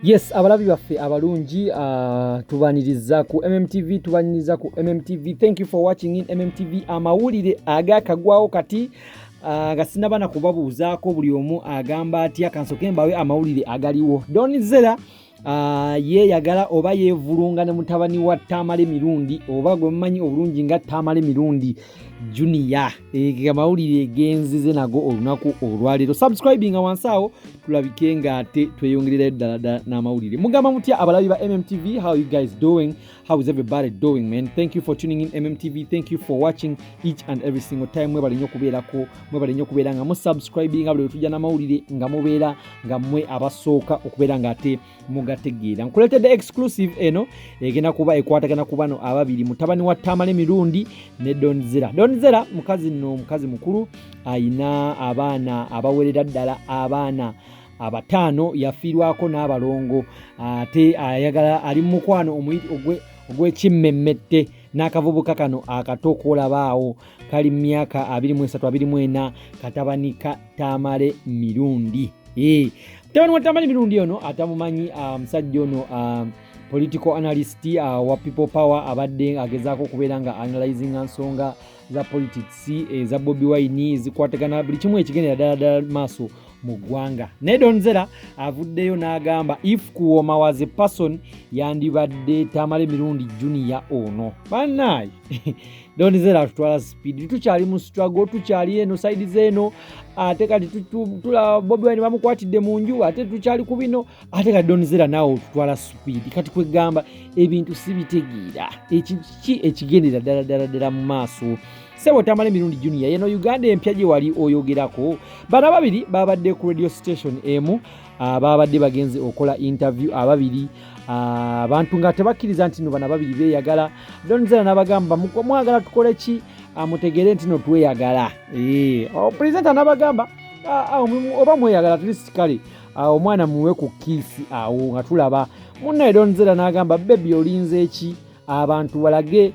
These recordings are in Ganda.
Yes, abalabi baffe abalungi tubaniriza ku MMTV. Thank you for watching in MMTV. Amawulire agakagwawo kati nga sinabana kubabuuzaako buli omu agamba atya kansoke mbawe amawulire agaliwo. Donizera yeeyagala oba yeevulunga ne mutabani wa Tamale Mirundi oba gwe mumanyi obulungi nga Tamale Mirundi Junior. Amawulire genzize nago olunaku olwaleero. Subscribing wansi awo tulabike nga ate tweyongerera ddala n'amawulire. Mugamba mutya abalabi ba MMTV? How you guys doing? How is everybody doing, man? Thank you for tuning in MMTV. Thank you for watching each and every single time. Mwebale nnyo kubeera nga musubscribing buli tujja n'amawulire nga mubeera nga mmwe abasooka okubeera nga ate mugategeera. Nkuleetedde exclusive eno egenda kuba ekwatagana ku bano ababiri, mutabani wa Tamale Mirundi ne Donizera. Donizera mukazi mukulu, ayina abaana abawerera ddala abaana abataano, yafiirwako n'abalongo ate ayagala ali mu mukwano ogw'ekimmemmette n'akavubuka kano akato koolabaawo kali mu myaka 23-24, katabani ka Tamale Mirundi. Mutabani wa Tamale Mirundi ono atamumanyi musajja ono political analyst wa People Power, abadde agezaako okubeera nga analyzing nsonga za politics eza Bobi Wine zikwatagana buli kimu ekigendera ddala maaso mu ggwanga. Ne Donizera avuddeyo n'agamba if Kuwoma was a person yandibadde Tamale Mirundi Junior ono. Bannaayi Donizera tutwala speed, tukyali mu struggle, tukyali eno side zeeno, ate kati tulaba Bobi Wine bamukwatidde mu nju, ate tukyali ku bino, ate kati Donizera naawe tutwala speed. Kati kwegamba ebintu sibitegeera ki ekigendera ddala mu maaso. Sebo Tamale Mirundi Junior yeno Uganda empya gye wali oyogerako. Bana babiri babadde ku radio station emu, babadde bagenze okola interview ababiri, abantu nga tebakkiriza nti no bana babiri beeyagala. Donizera n'abagamba mwagala tukole ki mutegere nti no tweyagala. Presenter n'abagamba oba mweyagala tulisi kale omwana muwe ku kiisi awo nga tulaba. Munnaye Donizera n'agamba baby olinze eki abantu balage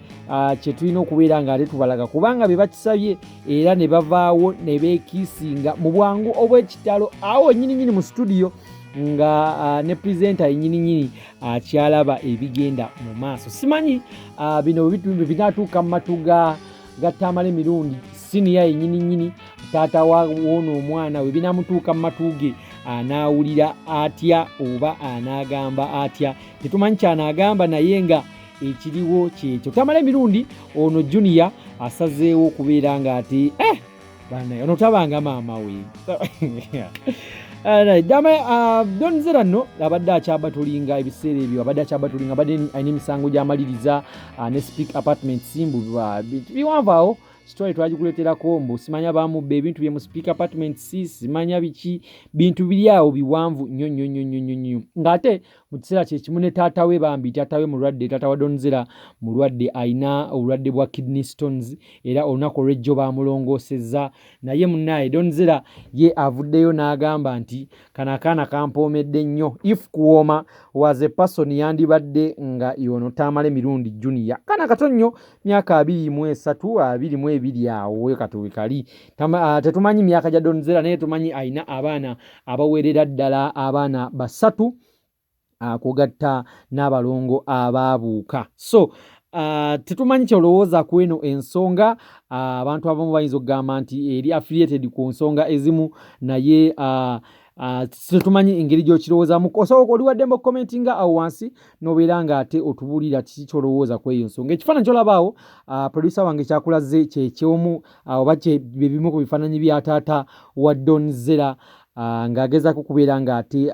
kye tulina okubeera nga ate tubalaga, kubanga be bakisabye era ne bavaawo ne beekiisinga mu bwangu obw'ekitalo awo nnyini mu studio nga ne presenter nnyini akyalaba ebigenda mu maaso. Simanyi bino binatuuka mu matu ga Tamale Mirundi senior nnyini taata woono omwana we binamutuuka mu matu ge, anaawulira atya oba anaagamba atya tetumanyi kyanaagamba, naye nga ekiriwo kyekyo. Tamale Mirundi ono Junior asazeewo okubeera nga ati bana ono tabanga maama we. Donizera nno abadde akyabatulinga ebiseera ebyo, abadde alina emisango gy'amaliriza ne Speak Apartments mbu biwanvu awo. Story twagikuleeterako mbu simanya bamubba ebintu bye mu Speak Apartments, simanya biki, bintu biri awo biwanvu nnyo. Ng'ate mu kiseera kye kimu ne taata we bambi taata we mulwadde, taata wa Donizera mulwadde, ayina obulwadde bwa kidney stones era olunaku olw'ejjo baamulongoosezza. Naye munnaye Donizera ye avuddeyo n'agamba nti kano akaana kampoomedde nnyo, if Kuwoma was a person yandibadde nga yono Tamale Mirundi Junior. Kana kato nnyo, myaka 23-22 awo katowe kali. Tetumanyi myaka gya Donizera naye tumanyi ayina abaana abawerera ddala abaana basatu kugatta n'abalongo abaabuuka. So tetumanyi kyolowooza ku eno ensonga. Abantu abamu bayinza okugamba nti eri affiliated ku nsonga ezimu, naye tetumanyi engeri gy'okirowoozamu. Osobola oliwadde mu commentinga awo wansi n'obeera nga ate otubuulira kiki kyolowooza ku eyo nsonga. Ekifaananyi ky'olabaawo producer wange kyakulaze kyekyomu oba bimu ku bifaananyi bya taata wa Donizera ng'agezaako kubeera nga ate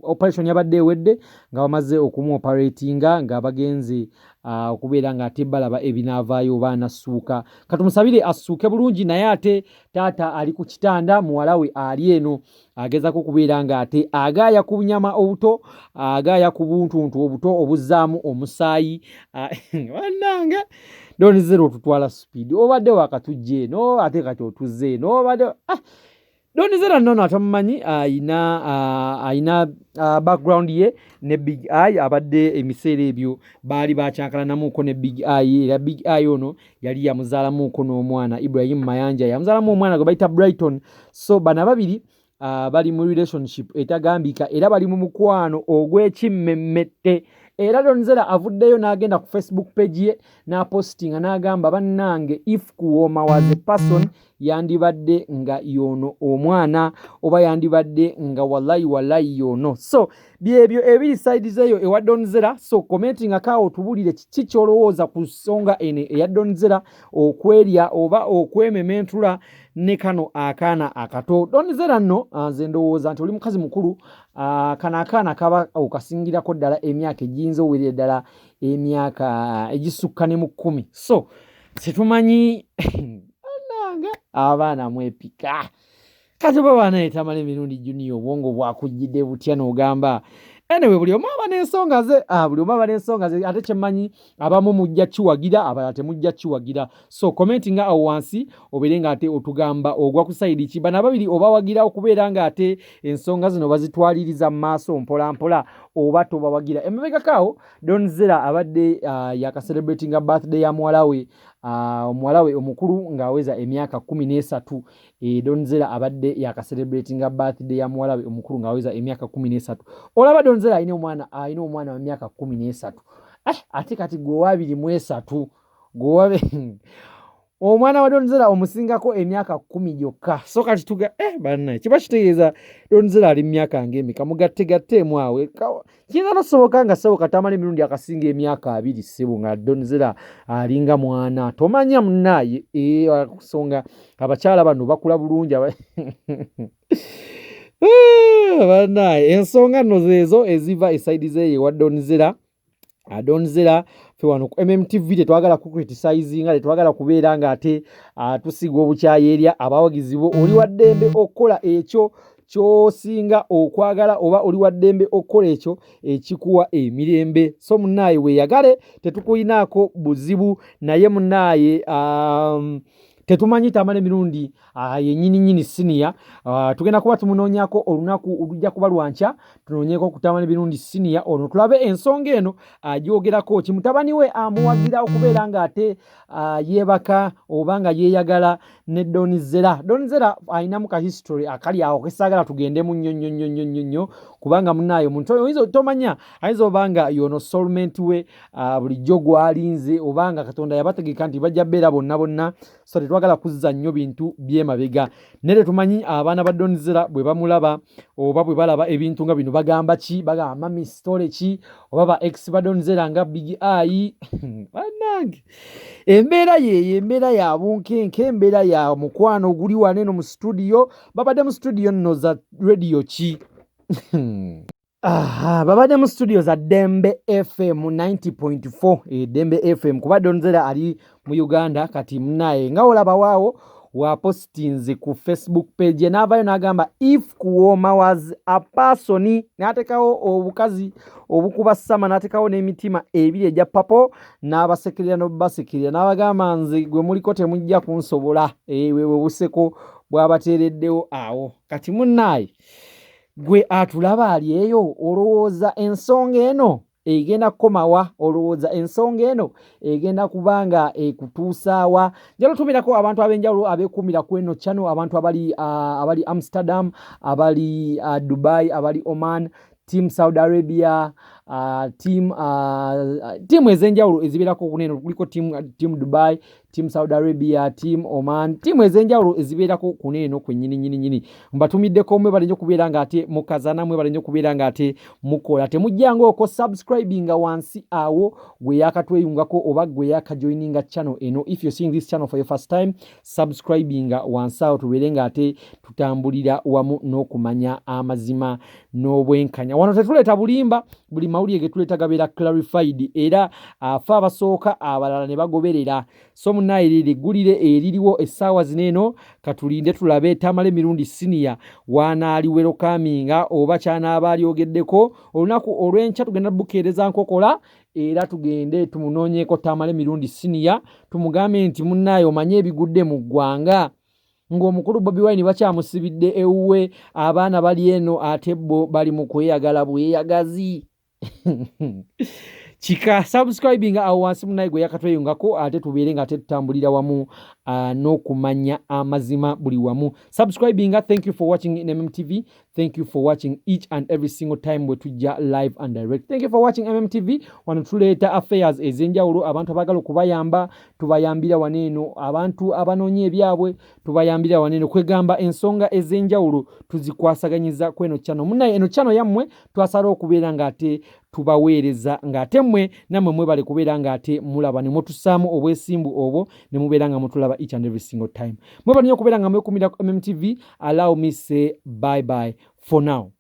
operation yabadde ewedde nga bamaze okumuoperatinga nga bagenze okubeera nga ate balaba ebinaavaayo oba anassuuka. Katumusabire assuuke bulungi, naye ate taata ali ku kitanda, muwala we ali eno agezaako okubeera nga ate agaaya ku bunyama obuto, agaaya ku buntuntu obuto obuzzaamu omusaayi. Wannange Donizera otutwala speed, obadde wakatujja eno ate kati otuzze eno obadde Donizera nno atamumanyi ayina background ye ne Big Eye, abadde emiseera ebyo baali bakyankalanamuuko ne Big Eye, era Big Eye ono yali yamuzaalamuuko n'omwana Ibrahim Mayanja, yamuzaalamu omwana gwe bayita Brighton. So bana babiri bali mu relationship etagambika era bali mu mukwano ogw'ekimmemmette. Era Donzera avuddeyo n'agenda ku Facebook page ye n'apostinga n'agamba bannange if Kuwoma was a person yandibadde nga yono omwana oba yandibadde nga wallahi yono. So byebyo ebiri side zeyo ewa Donzera. So commenting akao tubulire kiki kyolowooza ku nsonga ene eya Donzera okwerya oba okwemementula ne kano akaana akato. Donzera nno nze ndowooza nti oli mukazi mukulu. Kana akaana kaba okasingirako ddala emyaka ejiyinza owerera ddala emyaka egisukka ne mu 10. So situmanyi nanga abaana mwepika kati baba naye tamala emirundi junior obwongo bwakujjidde butya n'ogamba anyway buli omu aba n'ensonga ze ate kyemmanyi abamu mujja kiwagira abalala temujja kiwagira. So commenting awo wansi obeere nga ate otugamba ogwa ku side ki bana babiri oba wagira okubeera nga ate ensonga zino bazitwaliriza mu maaso mpola mpola oba tobawagira. Emabegakaawo Donzera abadde yakacelebratinga birthday ya muwala we omukulu ng'aweza emyaka 13. Donzera abadde yakacelebratinga birthday ya muwala we omukulu ng'aweza emyaka 13. Olaba Donzera ayina omwana wa myaka 13. Ate kati gwe wa 23 gwe omwana wa Donzera omusingako emyaka 10 gyokka. So kati tuga bannaye kiba kitegeeza Donzera ali myaka ng'emeka mugattegatteemu awe kiyinza nosoboka nga sebo katamala emirundi akasinga emyaka 2 sebo nga Donzera alinga mwana tomanya munnaye kusonga abakyala bano bakula bulungi bannaye ensonga nno zeezo eziva esaidi zeeyo wa Donzera. Donzera fe wano ku MMTV tetwagala kucriticizinga tetwagala kubeera nga ate tusiga obukyayeerya abawagizi bo. Oli wa ddembe okukola ekyo ky'osinga okwagala oba oli wa ddembe okukola ekyo ekikuwa emirembe. So munnaaye weeyagale tetukuyinaako buzibu naye munnaaye tetumanyi tamala emirundi yennyini siniya. Tugenda kuba tumunoonyako olunaku olujja kuba lwankya tunoonyeeko kutamala emirundi siniya ono tulabe ensonga eno agyogerako ki mutabani we amuwagira okubeera nga ate yeebaka oba nga yeeyagala ne Donzera. Donzera ayinamu ka history akali awo kesaagala tugendemu nnyo kubanga munnaayo omuntu oyinza tomanya ayinza obanga yono soulmate we bulijjo gwalinze obanga Katonda yabategeka nti bajja beera bonna. So tetwagala kuzza nnyo bintu byemabega nere tumanyi abaana ba Donzera bwe bamulaba oba bwe balaba ebintu nga bino bagamba ki bagamba mami story ki oba ba ex ba Donzera nga Big Eye banange embeera ya bunkenke embeera ya mukwano guli waneno mu studio babadde mu studio nno za radio ki babadde mu studio za Dembe FM 90.4 Dembe FM kuba Donzera ali mu Uganda kati munaye nga olaba waawo wa postinze ku Facebook page n'avayo n'agamba if Kuwoma was a person n'atekawo obukazi obukuba sama n'atekawo n'emitima ebiri egya papo n'abasekirira n'obasekirira n'abagamba nze gwe muliko temujja kunsobola wewe buseko bwabateereddewo awo kati munnaaye gwe atulaba ali eyo olowooza ensonga eno egenda kukomawa olowooza ensonga eno egenda kubanga ekutuusaawa. Njalo tumirako abantu ab'enjawulo abeekuumira ku eno channel abantu abali Amsterdam abali Dubai abali Oman team Saudi Arabia team ez'enjawulo ezibeerako kuneno kuliko team Dubai team Saudi Arabia team Oman team ez'enjawulo ezibeerako kuneno kwennyini mbatumiddeko mwe balinyo kubeera nga ate mukazana mwe balinyo kubeera nga ate mukola temujjango oko subscribinga wansi awo gwe yakatweyungako oba gwe yakajoininga channel eno. If you're seeing this channel for your first time subscribinga wansi awo tubeere nga ate tutambulira wamu n'okumanya amazima n'obwenkanya. Wano tetuleeta bulimba buli mawulire ge tuleeta gabeera clarified era afa abasooka abalala ne bagoberera. So munnaaye liggulire eririwo essaawa zineeno katulinde tulabe tamala emirundi siniya waanaaliwero kaminga oba kyanaaba alyogeddeko olunaku olw'enkya tugenda bukeereza nkokola era tugende tumunoonyeeko tamala emirundi siniya tumugambe nti munnaaye omanye ebigudde mu ggwanga ng'omukulu Bobi Wine bakyamusibidde ewuwe abaana bali eno ate bo bali mu kweyagala bweyagazi chika subscribing awo wansi munaye gwe yakatweyungako ate tubeere nga ate tutambulira wamu n'okumanya amazima buli wamu. Subscribing, thank you for watching in MMTV. Thank you for watching each and every single time we tujja live and direct. Thank you for watching MMTV. Wano tuleeta affairs ezenjawulo, abantu abagala okubayamba tubayambira waneeno, abantu abanoonya ebyabwe tubayambira waneeno, kwegamba ensonga ezenjawulo tuzikwasaganyiza kweno channel. Munnaye eno channel yammwe twasala okubeera ng'ate tubaweereza ng'ate mmwe nammwe mwebale kubeera ng'ate mulaba ne mutusaamu obwesimbu obwo ne mubeera nga mutulaba each and every single time. Mwebale nnyo okubeera nga mwekumira ku MMTV. Allow me say bye bye for now.